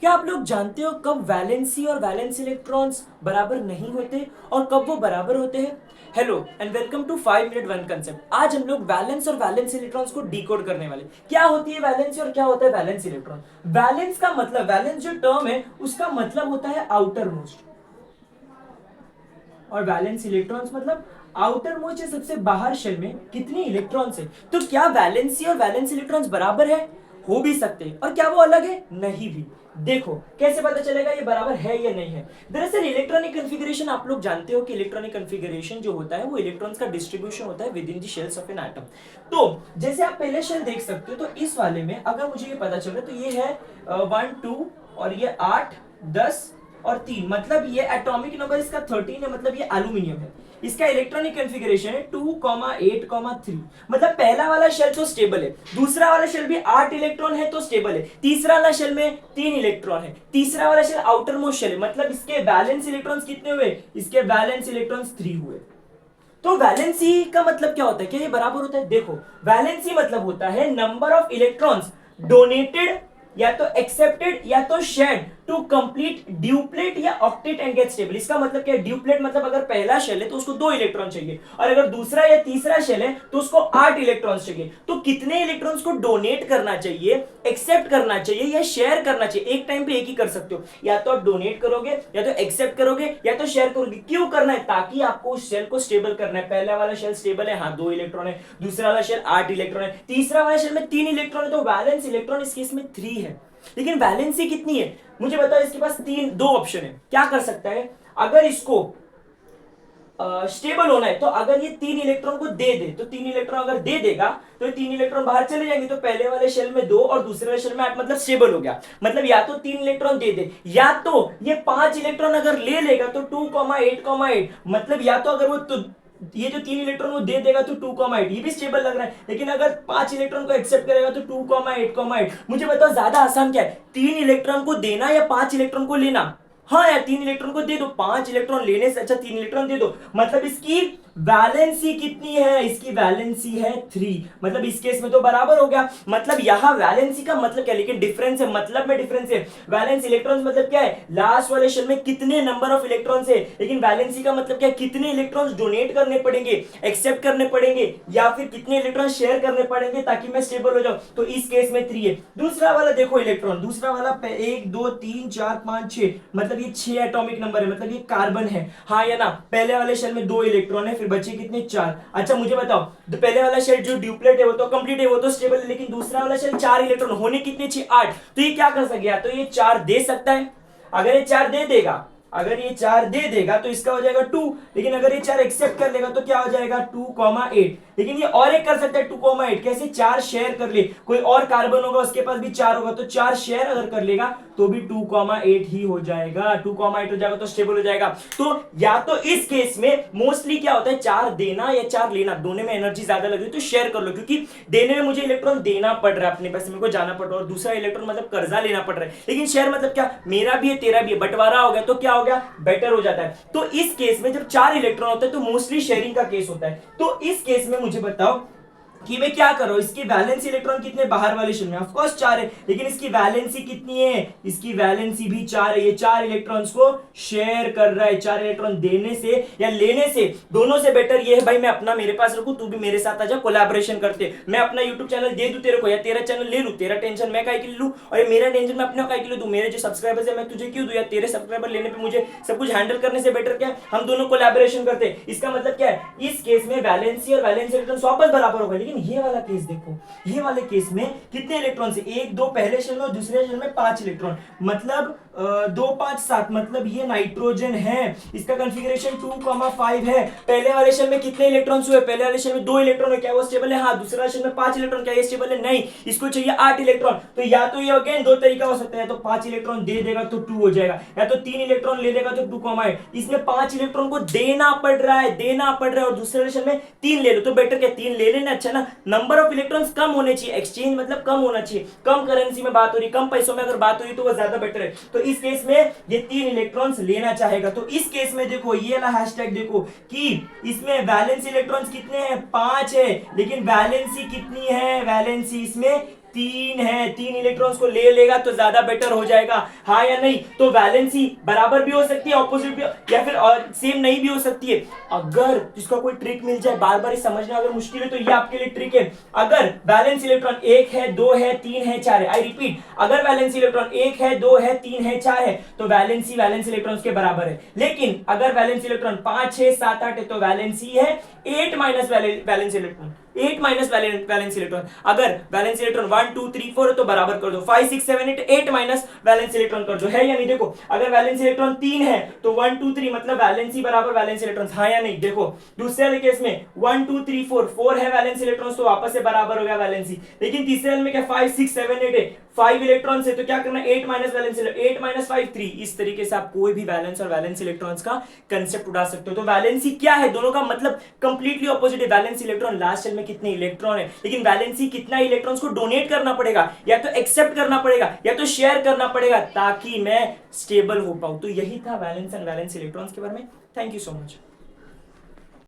क्या आप लोग जानते हो कब वैलेंसी और वैलेंस इलेक्ट्रॉन्स बराबर नहीं होते और कब वो बराबर होते हैं? Hello and welcome to 5 minute one concept. आज हम लोग वैलेंस और वैलेंस इलेक्ट्रॉन्स को डिकोड करने वाले। क्या होती है वैलेंस और क्या होता है वैलेंस इलेक्ट्रॉन? वैलेंस का मतलब, वैलेंस जो टर्म है उसका मतलब होता है आउटर मोस्ट, और वैलेंस इलेक्ट्रॉन्स मतलब आउटर मोस्ट या सबसे बाहर शेल में कितने इलेक्ट्रॉन्स है। तो क्या वैलेंसी और वैलेंस इलेक्ट्रॉन्स बराबर है? हो भी सकते हैं, और क्या वो अलग है? नहीं भी। देखो कैसे पता चलेगा ये बराबर है या नहीं है। दरअसल इलेक्ट्रॉनिक कन्फिगरेशन, आप लोग जानते हो कि इलेक्ट्रॉनिक कन्फिगरेशन जो होता है वो इलेक्ट्रॉन्स का डिस्ट्रीब्यूशन होता है with in the shells of an atom. तो जैसे आप पहले शेल देख सकते हो, तो इस वाले में अगर मुझे ये पता चल रहा है तो ये है 1 2 और ये 8 10 और 3, मतलब ये एटॉमिक नंबर इसका 13 है, मतलब ये एल्यूमिनियम है। इसका इलेक्ट्रॉनिक कॉन्फ़िगरेशन है 2,8,3। मतलब पहला वाला शेल तो स्टेबल है, दूसरा वाला शेल भी 8 इलेक्ट्रॉन है तो स्टेबल है, तीसरा वाला शेल में 3 इलेक्ट्रॉन है, तीसरा वाला शेल आउटर मोस्ट शेल है, मतलब इसके बैलेंस इलेक्ट्रॉन्स कितने हुए? इसके बैलेंस इलेक्ट्रॉन्स 3 हुए। तो वैलेंसी का मतलब क्या होता है? क्या ये बराबर होता है? देखो, वैलेंसी मतलब होता है नंबर ऑफ इलेक्ट्रॉन्स डोनेटेड या तो एक्सेप्टेड या तो शेयर्ड टू कंप्लीट ड्यूप्लेट या ऑक्टेट एंड गेट स्टेबल। इसका मतलब क्या है? ड्यूप्लेट मतलब अगर पहला शेल है तो उसको 2 इलेक्ट्रॉन चाहिए, और अगर दूसरा या तीसरा शेल है तो उसको 8 इलेक्ट्रॉन्स चाहिए। तो कितने इलेक्ट्रॉन्स को डोनेट करना चाहिए, एक्सेप्ट करना चाहिए या शेयर करना चाहिए? एक टाइम पे एक ही कर सकते हो, या तो आप डोनेट करोगे या तो एक्सेप्ट करोगे या तो शेयर करोगे। क्यों करना है? ताकि आपको उस शेल को स्टेबल करना है। पहला वाला शेल स्टेबल है, हाँ 2 इलेक्ट्रॉन है, दूसरा वाला शेल 8 इलेक्ट्रॉन है, तीसरा वाला शेल में 3 इलेक्ट्रॉन है, तो वैलेंस इलेक्ट्रॉन इस केस में 3 है। लेकिन वैलेंसी कितनी है मुझे बताओ। इसके पास दो ऑप्शन है। क्या कर सकता है? अगर इसको स्टेबल होना है तो अगर ये 3 इलेक्ट्रॉन को दे दे, तो 3 इलेक्ट्रॉन अगर दे देगा तो ये 3 इलेक्ट्रॉन बाहर चले जाएंगे, तो पहले वाले शेल में 2 और दूसरे वाले शेल में 8, मतलब स्टेबल हो गया। मतलब या तो 3 इलेक्ट्रॉन दे दे, या तो ये 5 इलेक्ट्रॉन अगर ले लेगा तो 2,8,8, मतलब या तो अगर वो तो ये जो 3 इलेक्ट्रॉन वो दे देगा तो 2,8, ये भी स्टेबल लग रहा है। लेकिन अगर 5 इलेक्ट्रॉन को एक्सेप्ट करेगा तो 2,8,8। मुझे बताओ ज्यादा आसान क्या है, 3 इलेक्ट्रॉन को देना या 5 इलेक्ट्रॉन को लेना? हाँ यार, 3 इलेक्ट्रॉन को दे दो, 5 इलेक्ट्रॉन लेने से अच्छा 3 इलेक्ट्रॉन दे दो। मतलब इसकी वैलेंसी कितनी है? इसकी वैलेंसी है 3, मतलब इस केस में तो बराबर हो गया। मतलब यहां वैलेंसी का मतलब क्या, लेकिन डिफरेंस है, मतलब में डिफरेंस है। वैलेंस इलेक्ट्रॉन्स मतलब क्या है? लास्ट वाले शेल में कितने नंबर ऑफ इलेक्ट्रॉन्स है, लेकिन वैलेंसी का मतलब क्या है? कितने इलेक्ट्रॉन्स डोनेट करने पड़ेंगे, एक्सेप्ट करने पड़ेंगे, या फिर कितने इलेक्ट्रॉन शेयर करने पड़ेंगे ताकि मैं स्टेबल हो जाऊं। तो इस केस में 3 है। दूसरा वाला देखो इलेक्ट्रॉन, दूसरा वाला 1 2 3 4 5 6, मतलब ये 6 एटॉमिक नंबर है, मतलब ये कार्बन है, हाँ या ना? पहले वाले शेल में 2 इलेक्ट्रॉन है, फिर बचे कितने? 4। अच्छा मुझे बताओ, तो पहले वाला शेल जो ड्यूप्लेट है वो तो कंप्लीट है, वो तो स्टेबल है, लेकिन दूसरा वाला शेल 4 इलेक्ट्रॉन होने कितने? 6 8। तो ये क्या कर सकेगा? तो ये 4 दे सकता है। अगर ये 4 दे देगा, अगर ये 4 दे देगा तो इसका हो जाएगा 2, लेकिन अगर ये 4 एक्सेप्ट कर लेगा तो क्या हो जाएगा? 2,8। लेकिन ये और एक कर सकता है 2,8, कैसे? 4 शेयर कर ले, कोई और कार्बन होगा उसके पास भी 4 होगा, तो 4 शेयर अगर कर लेगा तो भी 2,8 ही हो जाएगा। 2,8 हो जाएगा तो स्टेबल हो जाएगा। तो या तो इस केस में मोस्टली क्या होता है, 4 देना या 4 लेना, दोनों में एनर्जी ज्यादा लग रही है तो शेयर कर लो, क्योंकि देने में मुझे इलेक्ट्रॉन देना पड़ रहा है, अपने पैसे मेरे को जाना पड़ रहा है, और दूसरा इलेक्ट्रॉन मतलब कर्जा लेना पड़ रहा है। लेकिन शेयर मतलब क्या, मेरा भी है तेरा भी है, बंटवारा हो गया तो क्या हो गया? बेटर हो जाता है। तो इस केस में जब 4 इलेक्ट्रॉन होते हैं तो मोस्टली शेयरिंग का केस होता है। तो इस केस में मुझे बताओ कि मैं क्या कर रहा हूं, इसकी वैलेंसी इलेक्ट्रॉन कितने बाहर वाले शेल में? ऑफ कोर्स 4 है, लेकिन इसकी वैलेंसी कितनी है? इसकी वैलेंसी भी 4 है। ये 4 इलेक्ट्रॉन्स को शेयर कर रहा है। 4 इलेक्ट्रॉन देने से या लेने से, दोनों से बेटर ये है भाई मैं अपना मेरे पास रखूं, तू भी मेरे साथ आजा, कोलैबोरेशन करते, मैं अपना यूट्यूब चैनल दे दूं तेरे को, या तेरा चैनल ले लूं, तेरा टेंशन मैं काहे के लिए लूं, और ये मेरा टेंशन मैं अपने काहे के लिए दूं, मेरे जो सब्सक्राइबर्स है मैं तुझे क्यों दूं, या तेरे सब्सक्राइबर लेने पे मुझे सब कुछ हैंडल करने से बेटर क्या है हम दोनों कोलैबोरेशन करते। इसका मतलब क्या है, इस केस में वैलेंसी और वैलेंसी इलेक्ट्रॉन वापस बराबर होगा। लेकिन ये वाला केस देखो, ये वाले केस में कितने इलेक्ट्रॉन से? 1 2 पहले शेल में और दूसरे शेल में 5 इलेक्ट्रॉन, मतलब 2 5 7, मतलब ये नाइट्रोजन है। इसका कॉन्फ़िगरेशन 2,5 है। पहले वाले शेल में कितने इलेक्ट्रॉन्स हुए? पहले वाले शेल में 2 इलेक्ट्रॉन है, क्या वो स्टेबल है? हाँ। दूसरा शेल में 5 इलेक्ट्रॉन, क्या ये स्टेबल है? नहीं। इसको चाहिए 8 इलेक्ट्रॉन। तो या तो ये अगेन दो तरीका हो सकता है, तो 5 इलेक्ट्रॉन दे देगा तो 2 हो जाएगा, या तो 3 इलेक्ट्रॉन ले लेगा तो 2,8। इसमें 5 इलेक्ट्रॉन को देना पड़ रहा है, देना पड़ रहा है, और दूसरे वाले शेल में 3 ले लो तो बेटर क्या? 3 ले लेना, अच्छा ना? नंबर ऑफ इलेक्ट्रॉन्स कम होने चाहिए, एक्सचेंज मतलब कम होना चाहिए, कम करेंसी में बात हो रही, कम पैसों में अगर बात हो रही तो वो ज्यादा बेटर है। तो इस केस में ये 3 इलेक्ट्रॉन्स लेना चाहेगा। तो इस केस में देखो ये वाला हैशटैग देखो कि इसमें वैलेंस इलेक्ट्रॉन्स कितने हैं? 5 है, लेकिन वैलेंसी कितनी है? वैलेंसी इसमें तीन है, तीन इलेक्ट्रॉन्स को ले लेगा तो ज्यादा बेटर हो जाएगा, हाँ या नहीं? तो वैलेंसी बराबर भी हो सकती है, ऑपोजिट भी, या फिर सेम नहीं भी हो सकती है। अगर इसका कोई ट्रिक मिल जाए, बार बार समझना अगर मुश्किल है तो ये आपके लिए ट्रिक है। अगर वैलेंस इलेक्ट्रॉन एक है, दो है, तीन है, चार है, आई रिपीट, अगर वैलेंस इलेक्ट्रॉन एक है, दो है, तीन है, चार है, तो वैलेंसी वैलेंस इलेक्ट्रॉन्स के बराबर है। लेकिन अगर वैलेंस इलेक्ट्रॉन 5, 6, 7, 8 है तो वैलेंसी है 8 minus valence electron, 8 minus valence electron. अगर वैलेंस इलेक्ट्रॉन 1, 2, 3, 4 है तो बराबर कर दो, 5, 6, 7, 8, 8 माइनस वैलेंस इलेक्ट्रॉन कर दो, है या नहीं? देखो अगर वैलेंस इलेक्ट्रॉन 3 है तो 1, 2, 3 मतलब वैलेंसी बराबर वैलेंस इलेक्ट्रॉन, हाँ या नहीं? देखो दूसरे वाले केस में 1, 2, 3, 4 है वैलेंस इलेक्ट्रॉन, तो वापस से बराबर हो गया वैलेंसी। लेकिन तीसरे वाले में क्या 5, 6, 7, 8 है, 5 इलेक्ट्रॉन है, तो क्या करना, 8 माइनस वैलेंस, 8 माइनस 5, 3। इस तरीके से आप कोई भी वैलेंस और वैलेंस इलेक्ट्रॉन्स का कंसेप्ट उड़ा सकते हो। तो वैलेंसी क्या है, दोनों का मतलब कंप्लीटली ऑपोजिट है। वैलेंस इलेक्ट्रॉन लास्ट शेल में कितने इलेक्ट्रॉन है, लेकिन वैलेंसी कितना इलेक्ट्रॉन्स को डोनेट करना पड़ेगा, या तो एक्सेप्ट करना पड़ेगा, या तो शेयर करना पड़ेगा, ताकि मैं स्टेबल हो पाऊं। तो यही था वैलेंस एंड वैलेंस इलेक्ट्रॉन्स के बारे में। Thank you so much.